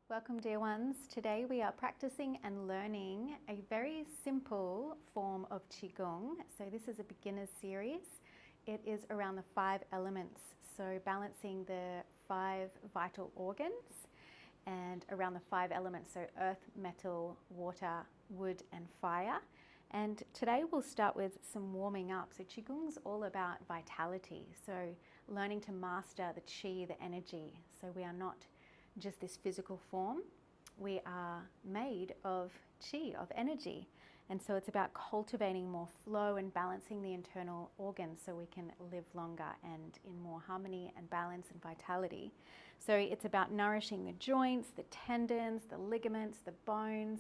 Welcome, dear ones. Today we are practicing and learning a very simple form of Qi Gong. So this is a beginner's series. It is around the 5 elements, so balancing the 5 vital organs and around the 5 elements, so earth, metal, water, wood and fire. And today we'll start with some warming up. So Qigong's all about vitality, so learning to master the Qi, the energy. So we are not just this physical form. We are made of Qi, of energy. And so it's about cultivating more flow and balancing the internal organs so we can live longer and in more harmony and balance and vitality. So it's about nourishing the joints, the tendons, the ligaments, the bones.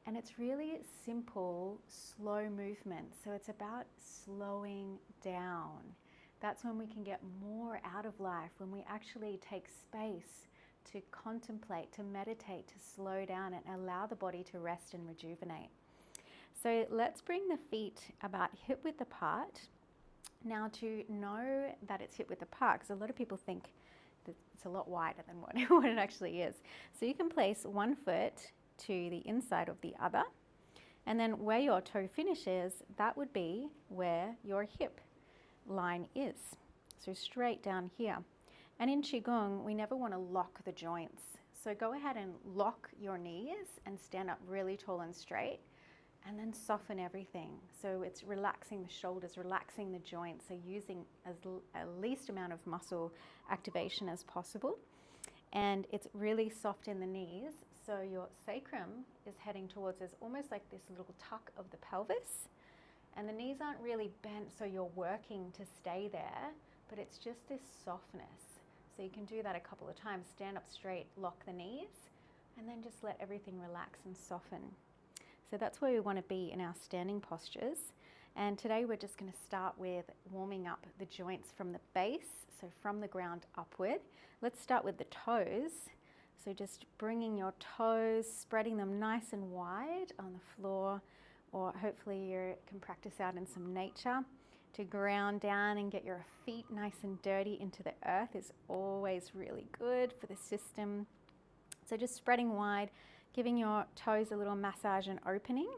And it's really simple, slow movement. So it's about slowing down. That's when we can get more out of life, when we actually take space to contemplate, to meditate, to slow down and allow the body to rest and rejuvenate. So let's bring the feet about hip width apart. Now, to know that it's hip width apart, because a lot of people think that it's a lot wider than what it actually is. So you can place one foot to the inside of the other, and then where your toe finishes, that would be where your hip line is. So straight down here. And in Qigong, we never want to lock the joints. So go ahead and lock your knees and stand up really tall and straight, and then soften everything. So it's relaxing the shoulders, relaxing the joints, so using a least amount of muscle activation as possible. And it's really soft in the knees, so your sacrum is heading towards, there's almost like this little tuck of the pelvis. And the knees aren't really bent, so you're working to stay there, but it's just this softness. So you can do that a couple of times. Stand up straight, lock the knees, and then just let everything relax and soften. So that's where we want to be in our standing postures. And today we're just going to start with warming up the joints from the base, so from the ground upward. Let's start with the toes. So just bringing your toes, spreading them nice and wide on the floor, or hopefully you can practice out in some nature. To ground down and get your feet nice and dirty into the earth is always really good for the system. So just spreading wide, giving your toes a little massage and opening.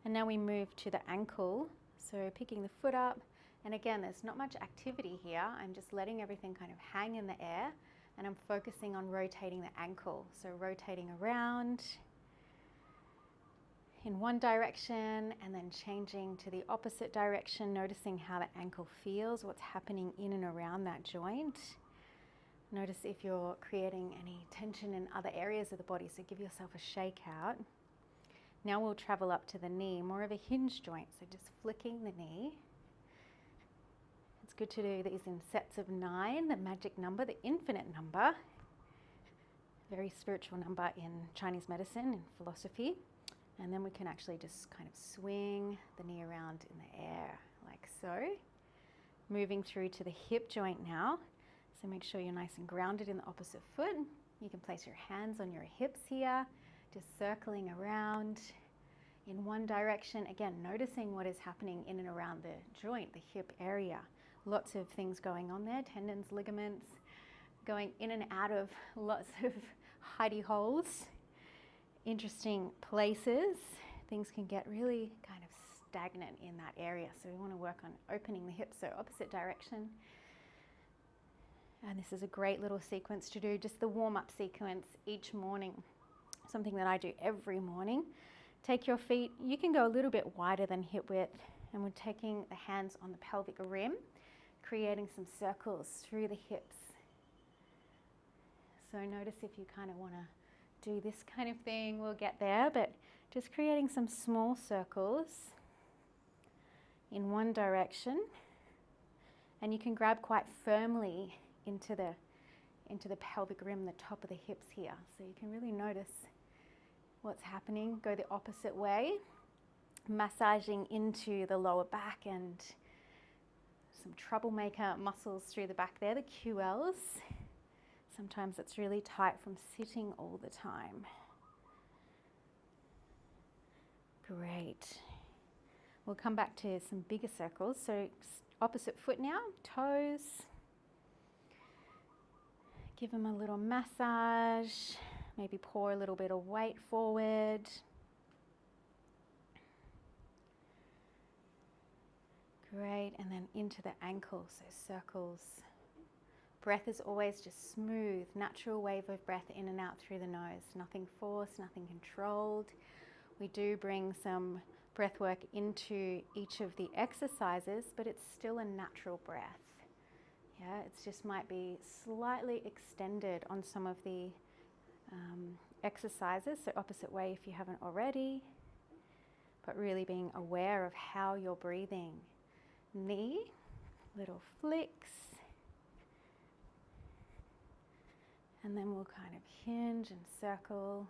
And now we move to the ankle. So picking the foot up. And again, there's not much activity here. I'm just letting everything kind of hang in the air, and I'm focusing on rotating the ankle. So rotating around in one direction and then changing to the opposite direction, noticing how the ankle feels, what's happening in and around that joint. Notice if you're creating any tension in other areas of the body, so give yourself a shake out. Now we'll travel up to the knee, more of a hinge joint, so just flicking the knee. It's good to do these in sets of 9, the magic number, the infinite number. Very spiritual number in Chinese medicine and philosophy. And then we can actually just kind of swing the knee around in the air, like so. Moving through to the hip joint now. So make sure you're nice and grounded in the opposite foot. You can place your hands on your hips here, just circling around in one direction. Again, noticing what is happening in and around the joint, the hip area. Lots of things going on there, tendons, ligaments, going in and out of lots of hidey holes. Interesting places. Things can get really kind of stagnant in that area, so we want to work on opening the hips, so opposite direction. And this is a great little sequence to do, just the warm-up sequence each morning, something that I do every morning. Take your feet, you can go a little bit wider than hip width, and we're taking the hands on the pelvic rim, creating some circles through the hips. So notice if you kind of want to do this kind of thing, we'll get there, but just creating some small circles in one direction, and you can grab quite firmly into the pelvic rim, the top of the hips here, so you can really notice what's happening. Go the opposite way, massaging into the lower back and some troublemaker muscles through the back there, the QLs. Sometimes it's really tight from sitting all the time. Great. We'll come back to some bigger circles. So opposite foot now, toes. Give them a little massage. Maybe pour a little bit of weight forward. Great, and then into the ankle, so circles. Breath is always just smooth, natural wave of breath in and out through the nose. Nothing forced, nothing controlled. We do bring some breath work into each of the exercises, but it's still a natural breath. Yeah, it just might be slightly extended on some of the exercises, so opposite way if you haven't already, but really being aware of how you're breathing. Knee, little flicks, and then we'll kind of hinge and circle.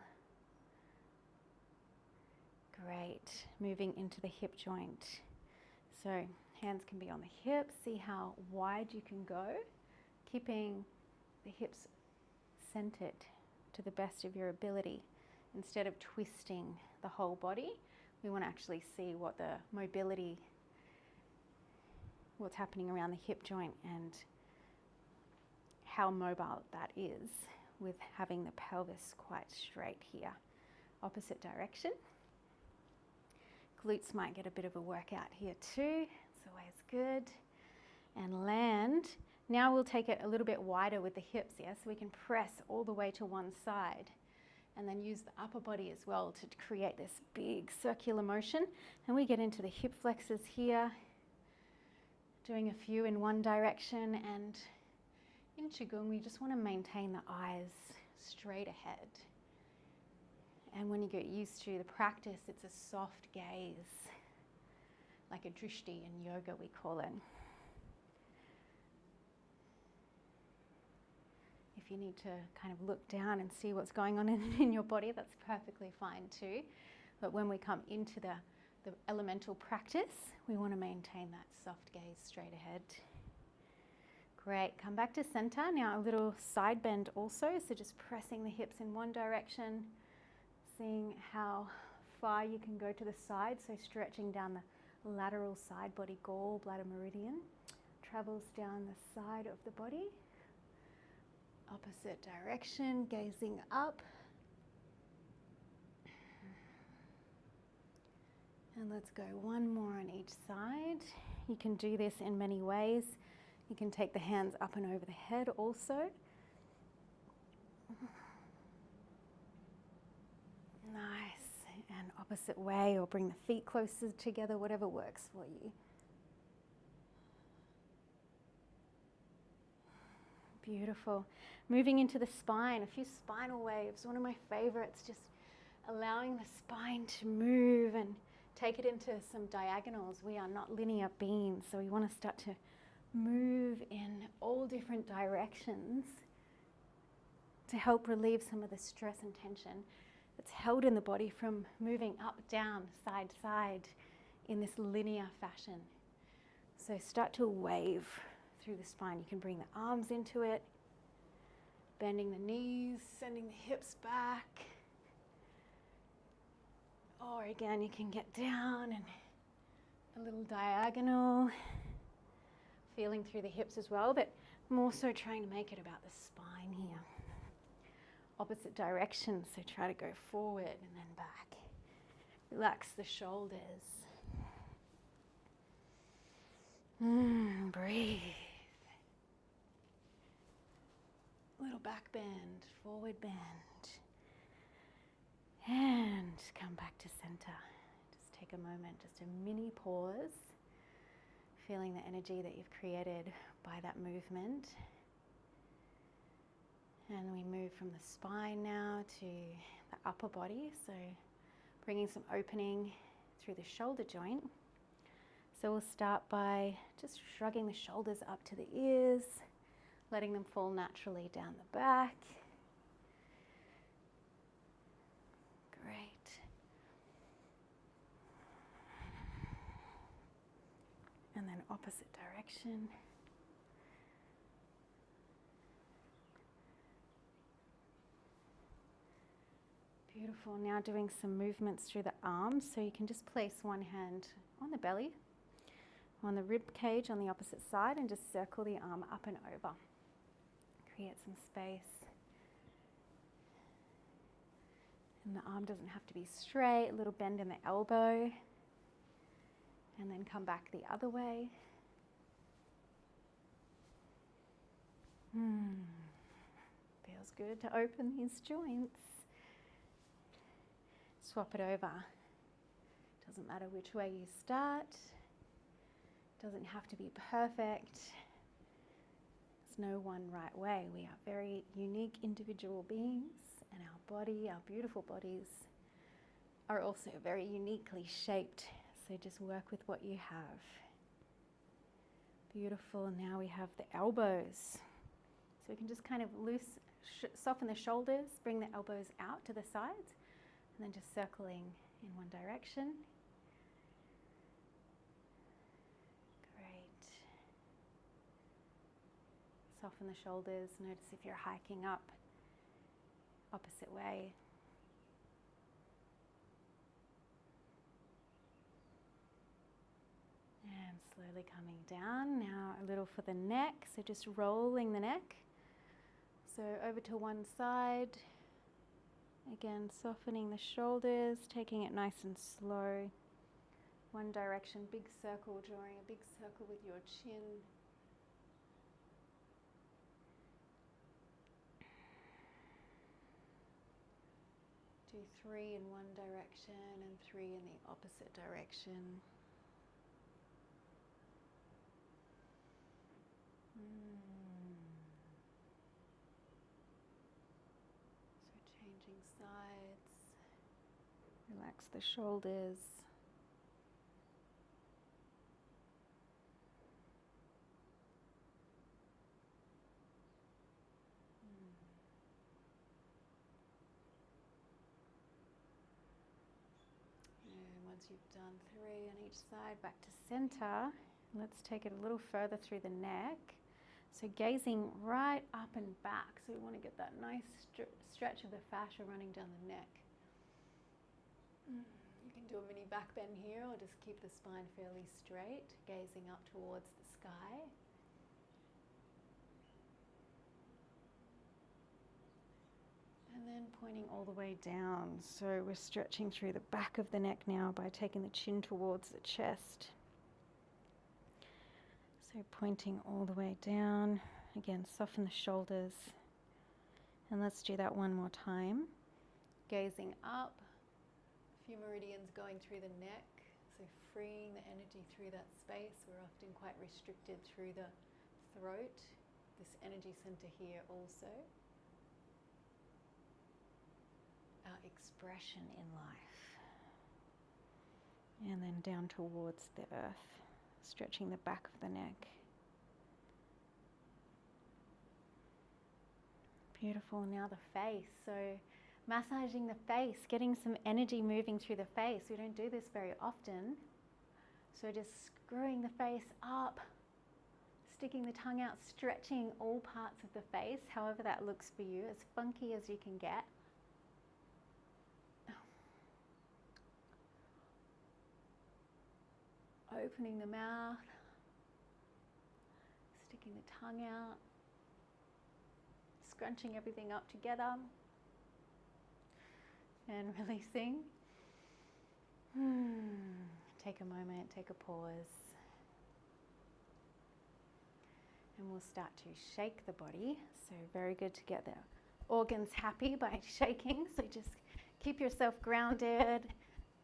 Great, moving into the hip joint. So hands can be on the hips, see how wide you can go, keeping the hips centered to the best of your ability. Instead of twisting the whole body, we want to actually see what the mobility, what's happening around the hip joint and how mobile that is with having the pelvis quite straight here. Opposite direction. Glutes might get a bit of a workout here too. It's always good. And land. Now we'll take it a little bit wider with the hips, yeah? So we can press all the way to one side and then use the upper body as well to create this big circular motion. And we get into the hip flexors here, doing a few in one direction, and in Qigong we just want to maintain the eyes straight ahead. And when you get used to the practice, it's a soft gaze, like a drishti in yoga we call it. If you need to kind of look down and see what's going on in your body, that's perfectly fine too. But when we come into the elemental practice, we want to maintain that soft gaze straight ahead. Great, come back to center. Now a little side bend also, so just pressing the hips in one direction, seeing how far you can go to the side, so stretching down the lateral side body, gallbladder meridian, travels down the side of the body. Opposite direction, gazing up. And let's go one more on each side. You can do this in many ways. You can take the hands up and over the head also. Nice. And opposite way, or bring the feet closer together, whatever works for you. Beautiful. Moving into the spine, a few spinal waves. One of my favorites, just allowing the spine to move and take it into some diagonals. We are not linear beings, so we want to start to move in all different directions to help relieve some of the stress and tension that's held in the body from moving up, down, side, side in this linear fashion. So start to wave through the spine. You can bring the arms into it, bending the knees, sending the hips back. Or again, you can get down and a little diagonal, feeling through the hips as well, but more so trying to make it about the spine here. Opposite direction, so try to go forward and then back. Relax the shoulders. Breathe. Little back bend, forward bend. And come back to center. Just take a moment, just a mini pause, feeling the energy that you've created by that movement. And we move from the spine now to the upper body, so bringing some opening through the shoulder joint. So we'll start by just shrugging the shoulders up to the ears, letting them fall naturally down the back. Great. And then opposite direction. Beautiful. Now doing some movements through the arms. So you can just place one hand on the belly, on the rib cage on the opposite side, and just circle the arm up and over. Create some space. And the arm doesn't have to be straight, a little bend in the elbow. And then come back the other way. Feels good to open these joints. Swap it over. Doesn't matter which way you start. Doesn't have to be perfect. There's no one right way. We are very unique individual beings, and our body, our beautiful bodies, are also very uniquely shaped. So just work with what you have. Beautiful. Now we have the elbows. So we can just kind of soften the shoulders, bring the elbows out to the sides, and then just circling in one direction. Great. Soften the shoulders. Notice if you're hiking up, opposite way. And slowly coming down. Now a little for the neck, so just rolling the neck. So over to one side. Again, softening the shoulders, taking it nice and slow. One direction, big circle, drawing a big circle with your chin. Do 3 in one direction and 3 in the opposite direction. So changing sides. Relax the shoulders. And once you've done 3 on each side, back to center. Let's take it a little further through the neck. So gazing right up and back. So we want to get that nice stretch of the fascia running down the neck. You can do a mini back bend here, or just keep the spine fairly straight, gazing up towards the sky. And then pointing all the way down. So we're stretching through the back of the neck now by taking the chin towards the chest. So pointing all the way down. Again, soften the shoulders. And let's do that one more time. Gazing up. A few meridians going through the neck. So freeing the energy through that space. We're often quite restricted through the throat. This energy center here also. Our expression in life. And then down towards the earth. Stretching the back of the neck. Beautiful. Now the face. So massaging the face, getting some energy moving through the face. We don't do this very often. So just screwing the face up, sticking the tongue out, stretching all parts of the face, however that looks for you, as funky as you can get. Opening the mouth, sticking the tongue out, scrunching everything up together, and releasing. Take a moment, take a pause. And we'll start to shake the body. So very good to get the organs happy by shaking. So just keep yourself grounded.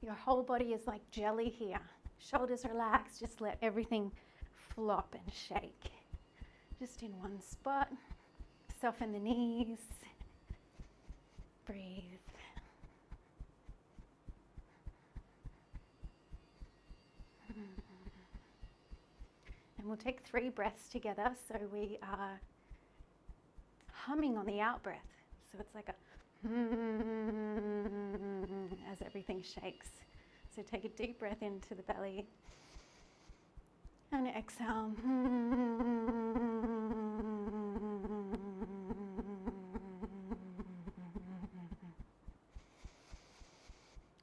Your whole body is like jelly here. Shoulders relaxed, just let everything flop and shake. Just in one spot. Soften the knees. Breathe. And we'll take 3 breaths together. So we are humming on the out breath. So it's like a as everything shakes. So take a deep breath into the belly and exhale.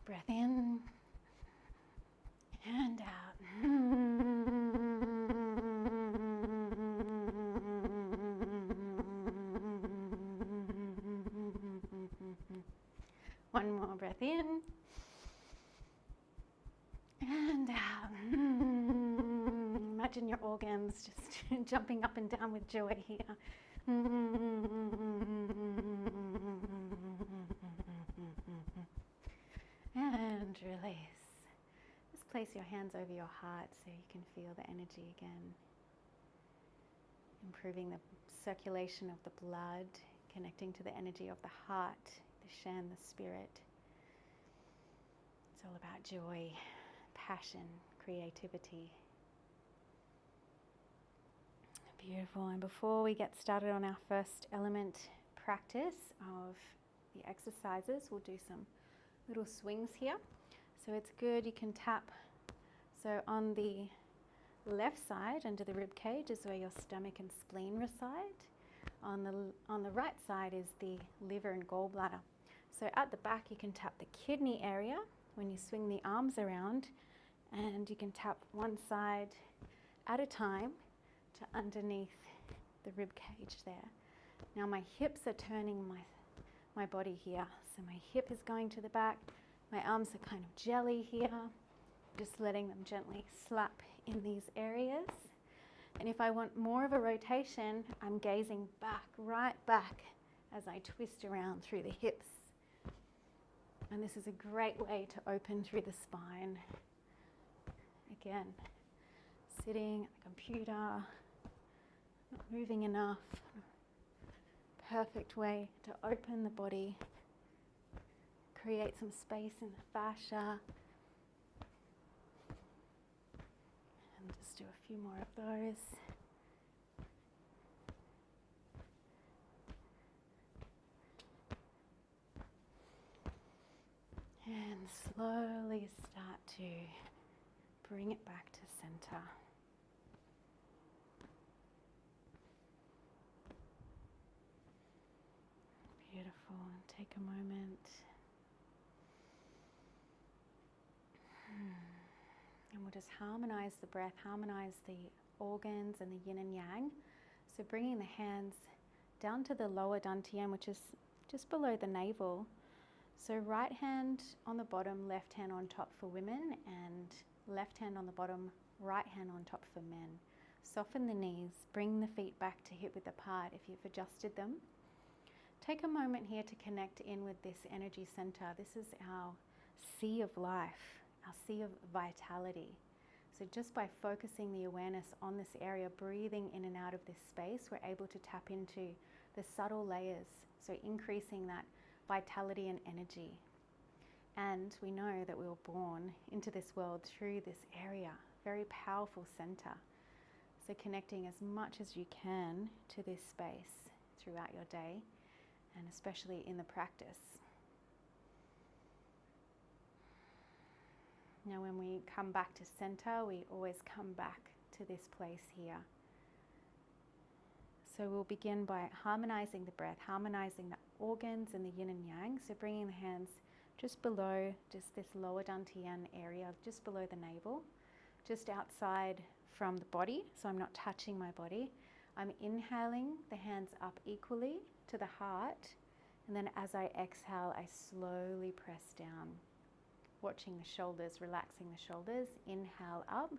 Breath in and out. One more breath in and out. Imagine your organs just jumping up and down with joy here. And release. Just place your hands over your heart so you can feel the energy again. Improving the circulation of the blood, connecting to the energy of the heart, the Shen, the spirit. It's all about joy, passion, creativity. Beautiful. And before we get started on our first element practice of the exercises, we'll do some little swings here. So it's good, you can tap. So on the left side under the rib cage is where your stomach and spleen reside. On the right side is the liver and gallbladder. So at the back you can tap the kidney area when you swing the arms around, and you can tap one side at a time to underneath the rib cage there. Now my hips are turning my body here. So my hip is going to the back, my arms are kind of jelly here, just letting them gently slap in these areas. And if I want more of a rotation, I'm gazing back, right back, as I twist around through the hips. And this is a great way to open through the spine. Again, sitting at the computer, not moving enough. Perfect way to open the body, create some space in the fascia. And just do a few more of those. And slowly start to bring it back to center. Beautiful. And take a moment. And we'll just harmonize the breath, harmonize the organs and the yin and yang. So bringing the hands down to the lower dantian, which is just below the navel. So right hand on the bottom, left hand on top for women, and left hand on the bottom, right hand on top for men. Soften the knees, bring the feet back to hip width apart if you've adjusted them. Take a moment here to connect in with this energy center. This is our sea of life, our sea of vitality. So just by focusing the awareness on this area, breathing in and out of this space, we're able to tap into the subtle layers, so increasing that vitality and energy. And we know that we were born into this world through this area, very powerful center. So connecting as much as you can to this space throughout your day, and especially in the practice. Now when we come back to center, we always come back to this place here. So we'll begin by harmonizing the breath, harmonizing the organs and the yin and yang. So bringing the hands just below, just this lower dantian area, just below the navel, just outside from the body. So I'm not touching my body. I'm inhaling the hands up equally to the heart. And then as I exhale, I slowly press down. Watching the shoulders, relaxing the shoulders. Inhale up.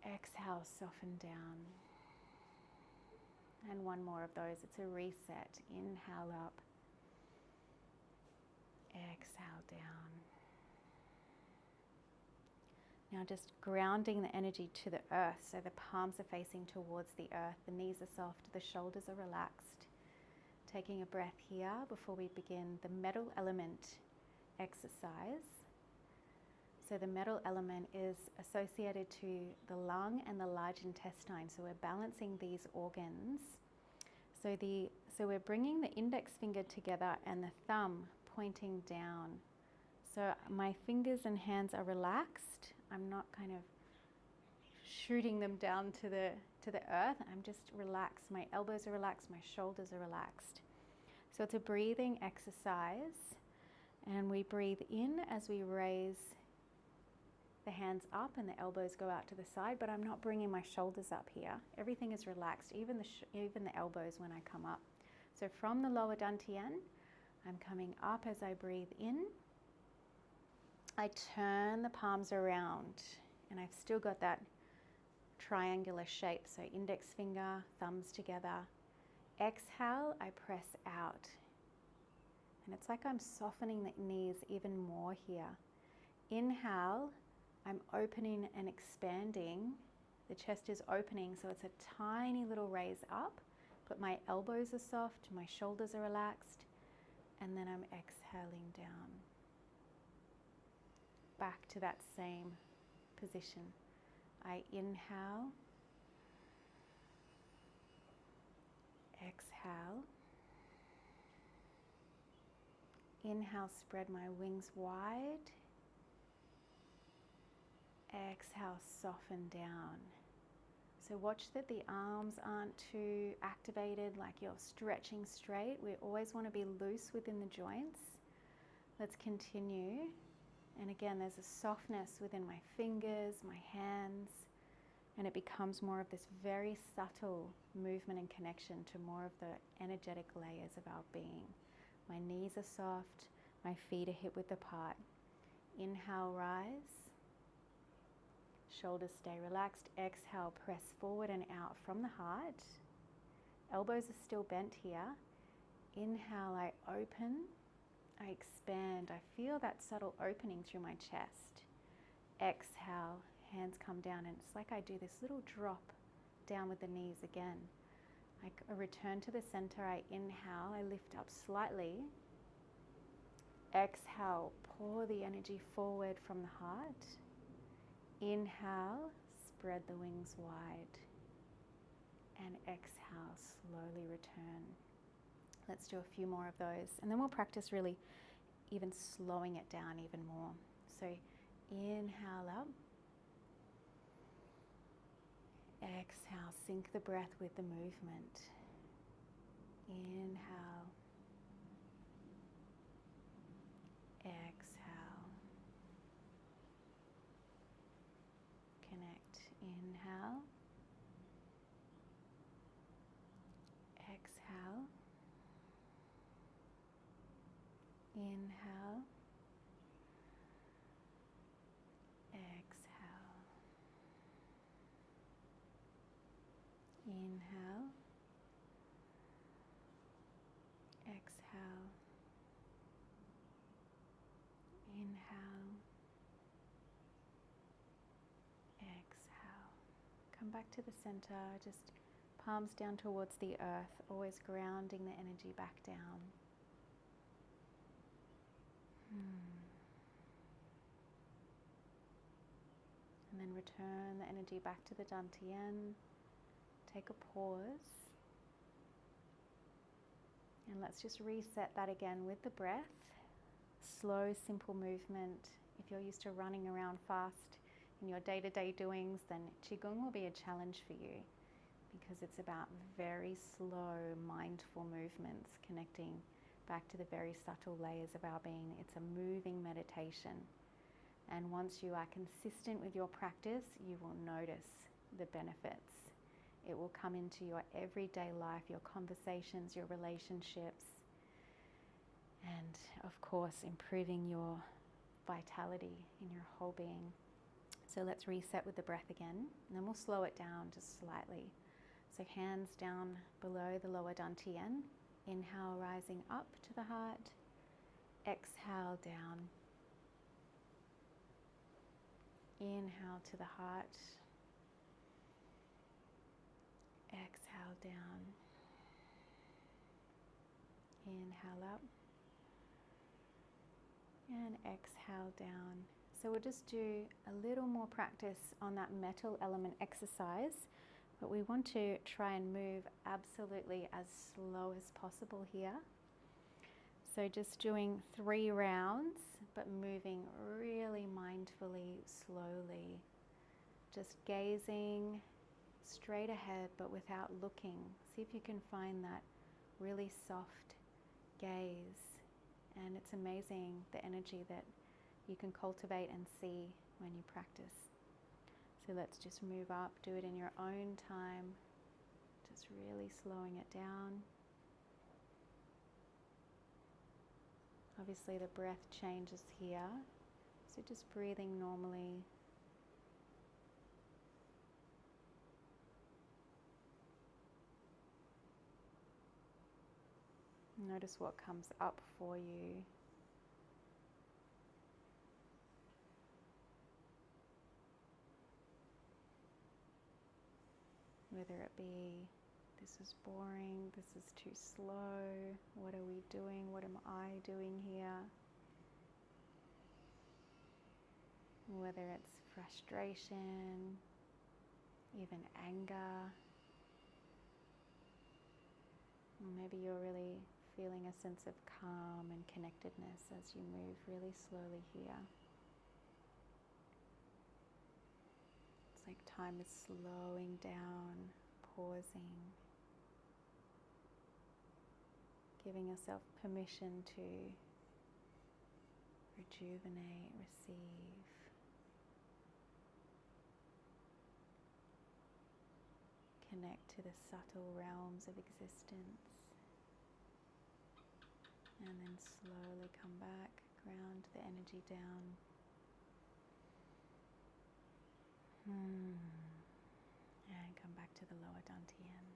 Exhale, soften down. And one more of those. It's a reset. Inhale up. Exhale down. Now just grounding the energy to the earth. So the palms are facing towards the earth. The knees are soft. The shoulders are relaxed. Taking a breath here before we begin the metal element exercise. So the metal element is associated to the lung and the large intestine. So we're balancing these organs. So we're bringing the index finger together and the thumb pointing down. So my fingers and hands are relaxed. I'm not kind of shooting them down to the earth. I'm just relaxed. My elbows are relaxed. My shoulders are relaxed. So it's a breathing exercise. And we breathe in as we raise the hands up and the elbows go out to the side, but I'm not bringing my shoulders up here. Everything is relaxed, even the elbows when I come up. So from the lower dantian, I'm coming up as I breathe in. I turn the palms around and I've still got that triangular shape. So index finger, thumbs together. Exhale, I press out. And it's like I'm softening the knees even more here. Inhale, I'm opening and expanding. The chest is opening, so it's a tiny little raise up, but my elbows are soft, my shoulders are relaxed, and then I'm exhaling down. Back to that same position. I inhale, exhale. Inhale, spread my wings wide. Exhale, soften down. So watch that the arms aren't too activated, like you're stretching straight. We always want to be loose within the joints. Let's continue. And again, there's a softness within my fingers, my hands, and it becomes more of this very subtle movement and connection to more of the energetic layers of our being. My knees are soft, my feet are hip width apart. Inhale, rise. Shoulders stay relaxed. Exhale, press forward and out from the heart. Elbows are still bent here. Inhale, I open. I expand. I feel that subtle opening through my chest. Exhale, hands come down, and it's like I do this little drop down with the knees again. I return to the center. I inhale. I lift up slightly. Exhale, pour the energy forward from the heart. Inhale, spread the wings wide, and exhale, slowly return. Let's do a few more of those, and then we'll practice really even slowing it down even more. So inhale up, exhale, sync the breath with the movement. Inhale, exhale, connect. Inhale, exhale, inhale, exhale, inhale, exhale, inhale, exhale. Come back to the center, just palms down towards the earth, always grounding the energy back down. And then return the energy back to the dantian. Take a pause. And let's just reset that again with the breath. Slow, simple movement. If you're used to running around fast in your day-to-day doings, then Qigong will be a challenge for you because it's about very slow, mindful movements connecting back to the very subtle layers of our being. It's a moving meditation. And once you are consistent with your practice, you will notice the benefits. It will come into your everyday life, your conversations, your relationships, and of course, improving your vitality in your whole being. So let's reset with the breath again, and then we'll slow it down just slightly. So hands down below the lower dantian. Inhale, rising up to the heart. Exhale, down. Inhale to the heart. Exhale, down. Inhale up. And exhale down. So we'll just do a little more practice on that metal element exercise, but we want to try and move absolutely as slow as possible here. So just doing 3 rounds, but moving really mindfully, slowly. Just gazing straight ahead, but without looking. See if you can find that really soft gaze. And it's amazing the energy that you can cultivate and see when you practice. So let's just move up, do it in your own time, just really slowing it down. Obviously the breath changes here, so just breathing normally. Notice what comes up for you. Whether it be, this is boring, this is too slow, what are we doing, what am I doing here? Whether it's frustration, even anger, or maybe you're really feeling a sense of calm and connectedness as you move really slowly here. It's like time is slowing down, pausing, giving yourself permission to rejuvenate, receive. Connect to the subtle realms of existence. And then slowly come back, ground the energy down. And come back to the lower dantian.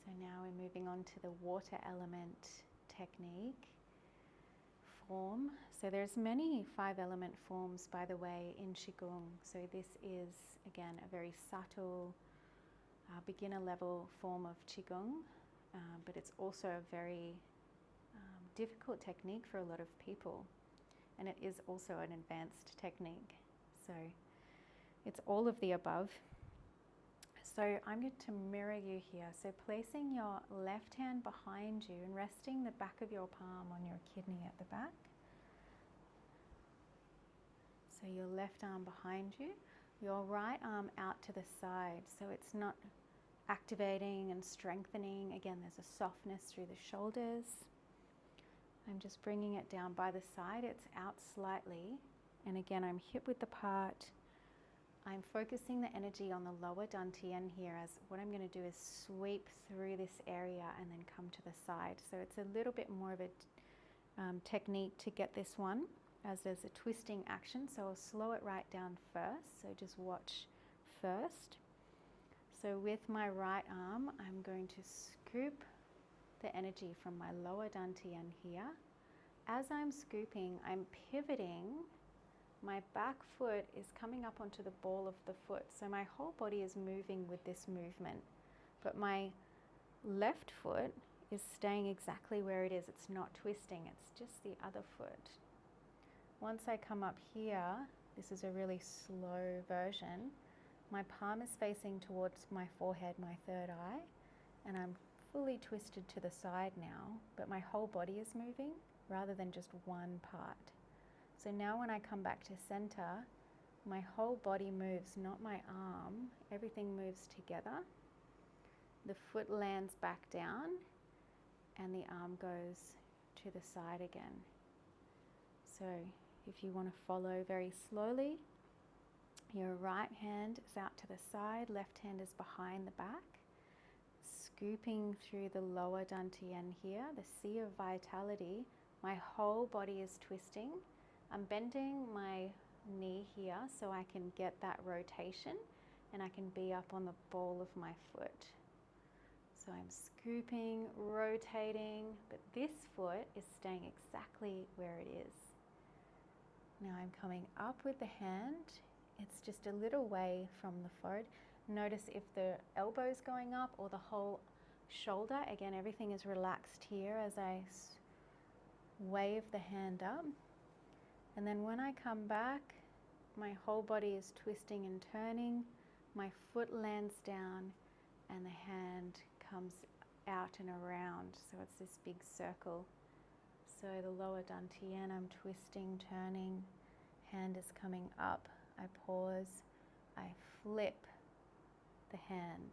So now we're moving on to the water element technique form. So there's many 5 element forms, by the way, in Qigong. So this is, again, a very subtle beginner level form of Qigong, but it's also a very difficult technique for a lot of people, and it is also an advanced technique. So it's all of the above. So I'm going to mirror you here. So placing your left hand behind you and resting the back of your palm on your kidney at the back. So your left arm behind you, your right arm out to the side, so it's not activating and strengthening. Again, there's a softness through the shoulders. I'm just bringing it down by the side. It's out slightly. And again, I'm hip width apart. I'm focusing the energy on the lower dantian here, as what I'm going to do is sweep through this area and then come to the side. So it's a little bit more of a technique to get this one, as there's a twisting action. So I'll slow it right down first. So just watch first. So with my right arm, I'm going to scoop the energy from my lower dantian here. As I'm scooping, I'm pivoting. My back foot is coming up onto the ball of the foot. So my whole body is moving with this movement. But my left foot is staying exactly where it is. It's not twisting, it's just the other foot. Once I come up here, this is a really slow version. My palm is facing towards my forehead, my third eye, and I'm fully twisted to the side now, but my whole body is moving rather than just one part. So now when I come back to center, my whole body moves, not my arm. Everything moves together. The foot lands back down and the arm goes to the side again. So if you want to follow very slowly, your right hand is out to the side, left hand is behind the back, scooping through the lower dantian here, the sea of vitality. My whole body is twisting. I'm bending my knee here so I can get that rotation and I can be up on the ball of my foot. So I'm scooping, rotating, but this foot is staying exactly where it is. Now I'm coming up with the hand. It's just a little way from the forehead. Notice if the elbow's going up or the whole shoulder. Again, everything is relaxed here as I wave the hand up. And then when I come back, my whole body is twisting and turning. My foot lands down and the hand comes out and around. So it's this big circle. So the lower dantian, I'm twisting, turning, hand is coming up. I pause, I flip the hand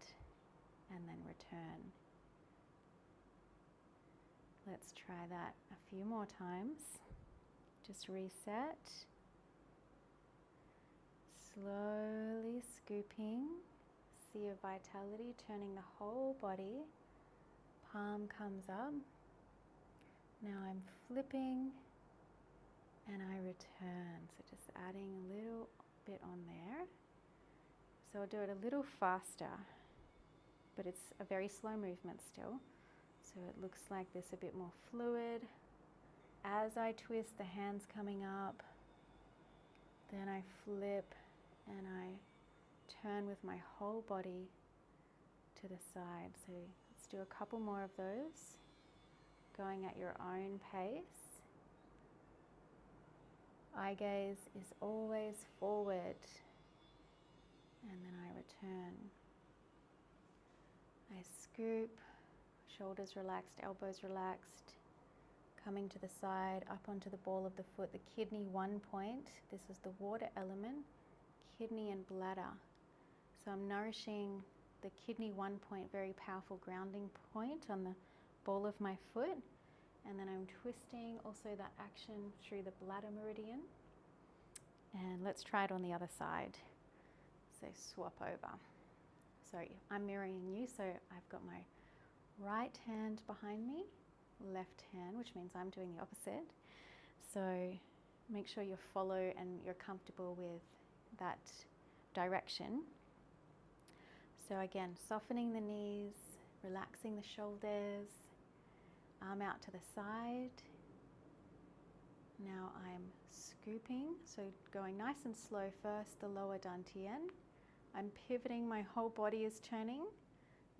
and then return. Let's try that a few more times. Just reset. Slowly scooping, sea of vitality, turning the whole body, palm comes up. Now I'm flipping and I return. So just adding a little bit on there. So I'll do it a little faster, but it's a very slow movement still. So it looks like this, a bit more fluid. As I twist, the hands coming up, then I flip and I turn with my whole body to the side. So let's do a couple more of those, going at your own pace. Eye gaze is always forward, and then I return. I scoop, shoulders relaxed, elbows relaxed, coming to the side, up onto the ball of the foot, the kidney 1 point. This is the water element, kidney and bladder. So I'm nourishing the kidney 1 point, very powerful grounding point on the ball of my foot. And then I'm twisting also that action through the bladder meridian. And let's try it on the other side. So swap over. So I'm mirroring you, so I've got my right hand behind me, left hand, which means I'm doing the opposite. So make sure you follow and you're comfortable with that direction. So again, softening the knees, relaxing the shoulders, arm out to the side. Now I'm scooping, so going nice and slow first, the lower dantian. I'm pivoting, my whole body is turning.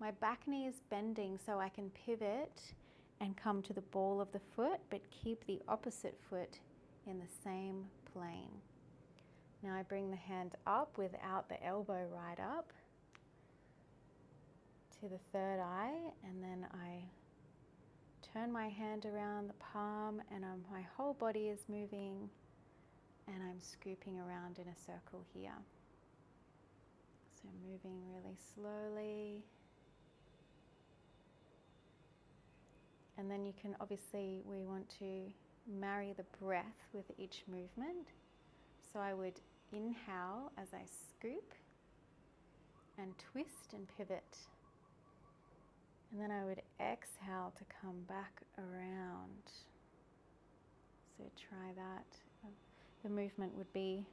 My back knee is bending so I can pivot and come to the ball of the foot, but keep the opposite foot in the same plane. Now I bring the hand up without the elbow right up to the third eye, and then I turn my hand around the palm, and my whole body is moving, and I'm scooping around in a circle here. So moving really slowly. And then you can obviously, we want to marry the breath with each movement. So I would inhale as I scoop and twist and pivot. And then I would exhale to come back around. So try that. The movement would be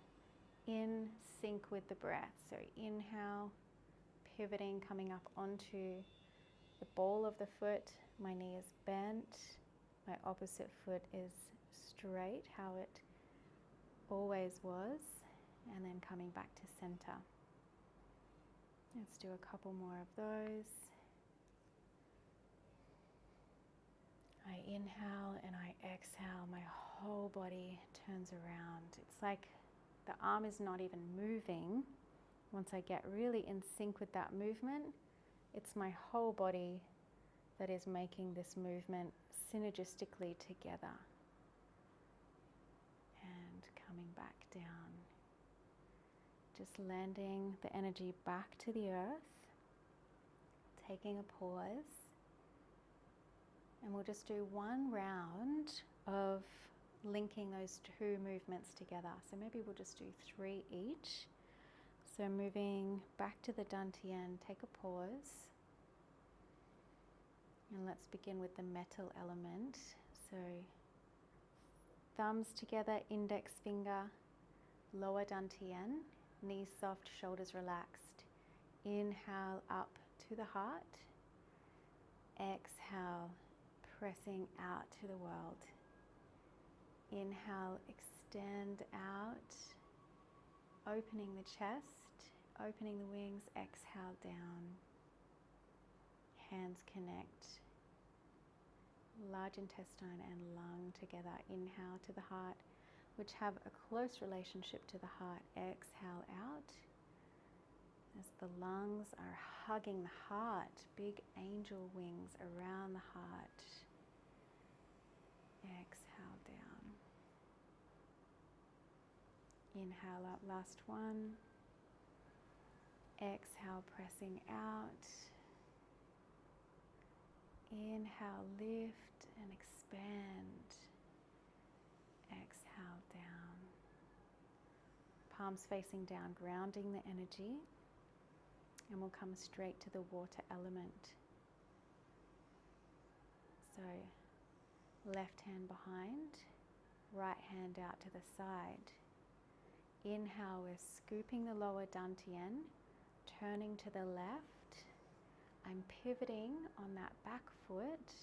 in sync with the breath. So inhale, pivoting, coming up onto the ball of the foot. My knee is bent. My opposite foot is straight, how it always was. And then coming back to center. Let's do a couple more of those. I inhale and I exhale, my whole body turns around. It's like the arm is not even moving. Once I get really in sync with that movement, it's my whole body that is making this movement synergistically together. And coming back down. Just landing the energy back to the earth, taking a pause. And we'll just do one round of linking those two movements together. So maybe we'll just do 3 each. So moving back to the dantian, take a pause. And let's begin with the metal element. So thumbs together, index finger, lower dantian, knees soft, shoulders relaxed. Inhale up to the heart. Exhale, pressing out to the world. Inhale, extend out, opening the chest, opening the wings, exhale down. Hands connect. Large intestine and lung together. Inhale to the heart, which have a close relationship to the heart. Exhale out as the lungs are hugging the heart, big angel wings around the heart. Exhale down. Inhale up, last one. Exhale, pressing out. Inhale, lift and expand. Exhale down. Palms facing down, grounding the energy. And we'll come straight to the water element. So left hand behind, right hand out to the side. Inhale, we're scooping the lower dantian, turning to the left. I'm pivoting on that back foot.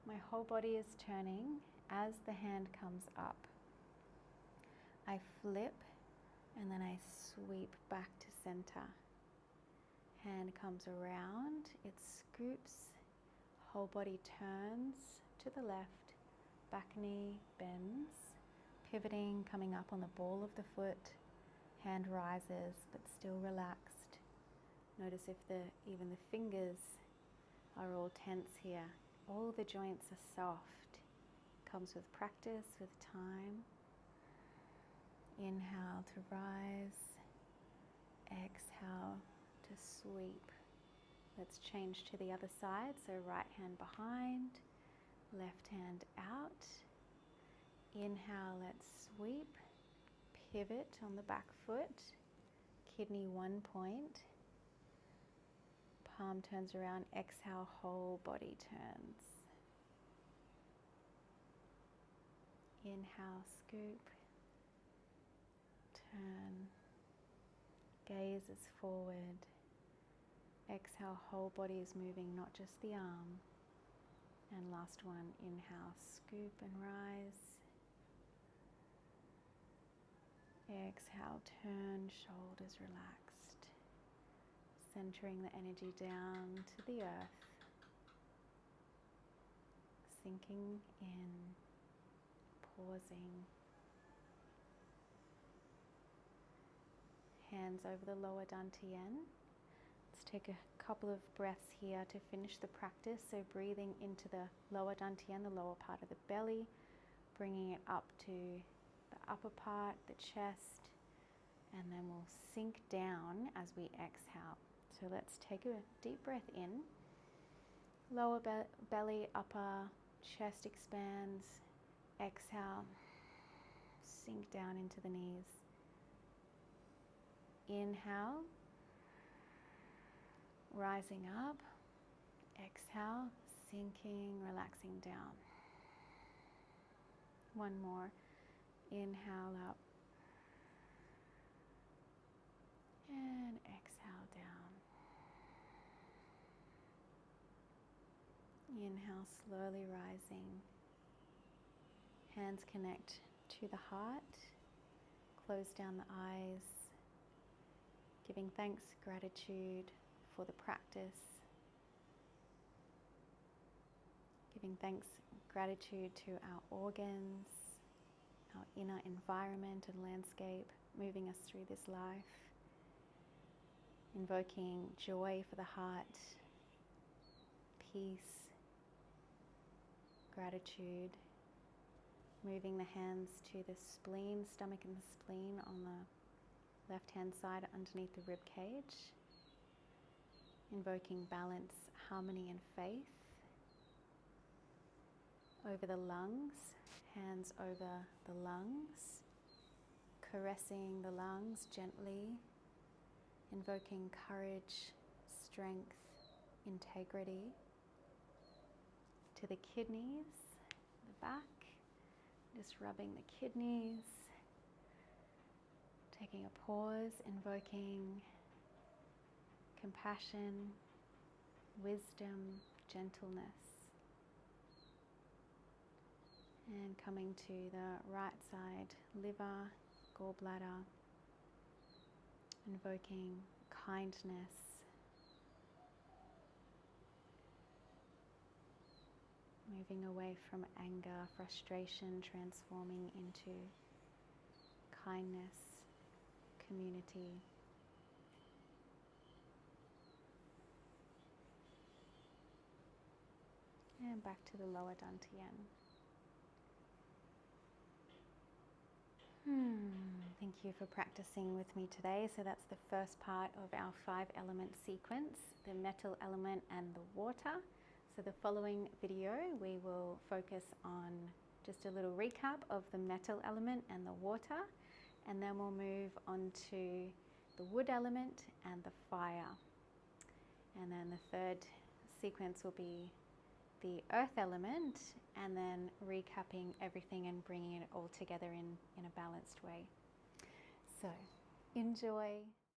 My whole body is turning as the hand comes up. I flip and then I sweep back to center. Hand comes around, it scoops, whole body turns to the left, back knee bends, pivoting, coming up on the ball of the foot, hand rises but still relaxed. Notice if even the fingers are all tense here. All the joints are soft. Comes with practice, with time. Inhale to rise, exhale to sweep. Let's change to the other side. So right hand behind, left hand out. Inhale, let's sweep, pivot on the back foot, kidney 1 point. Palm turns around, exhale, whole body turns. Inhale, scoop, turn, gaze is forward. Exhale, whole body is moving, not just the arm. And last one, inhale, scoop and rise. Exhale, turn, shoulders relaxed. Centering the energy down to the earth. Sinking in, pausing. Hands over the lower dantian. Let's take a couple of breaths here to finish the practice. So breathing into the lower dantian, the lower part of the belly, bringing it up to the upper part, the chest, and then we'll sink down as we exhale. So let's take a deep breath in. Lower belly, upper, chest expands. Exhale, sink down into the knees. Inhale, rising up. Exhale, sinking, relaxing down. One more. Inhale up. And exhale down. Inhale, slowly rising. Hands connect to the heart. Close down the eyes. Giving thanks, gratitude for the practice. Giving thanks, gratitude to our organs, our inner environment and landscape, moving us through this life. Invoking joy for the heart, peace, gratitude. Moving the hands to the spleen, stomach and the spleen on the left-hand side underneath the rib cage. Invoking balance, harmony and faith. Over the lungs, hands over the lungs. Caressing the lungs gently. Invoking courage, strength, integrity. To the kidneys, the back. Just rubbing the kidneys. Taking a pause, invoking compassion, wisdom, gentleness. And coming to the right side, liver, gallbladder. Invoking kindness. Moving away from anger, frustration, transforming into kindness, community. And back to the lower dantian. Thank you for practicing with me today. So that's the first part of our 5-element sequence, the metal element and the water. So the following video, we will focus on just a little recap of the metal element and the water, and then we'll move on to the wood element and the fire. And then the third sequence will be the earth element, and then recapping everything and bringing it all together in a balanced way. So enjoy.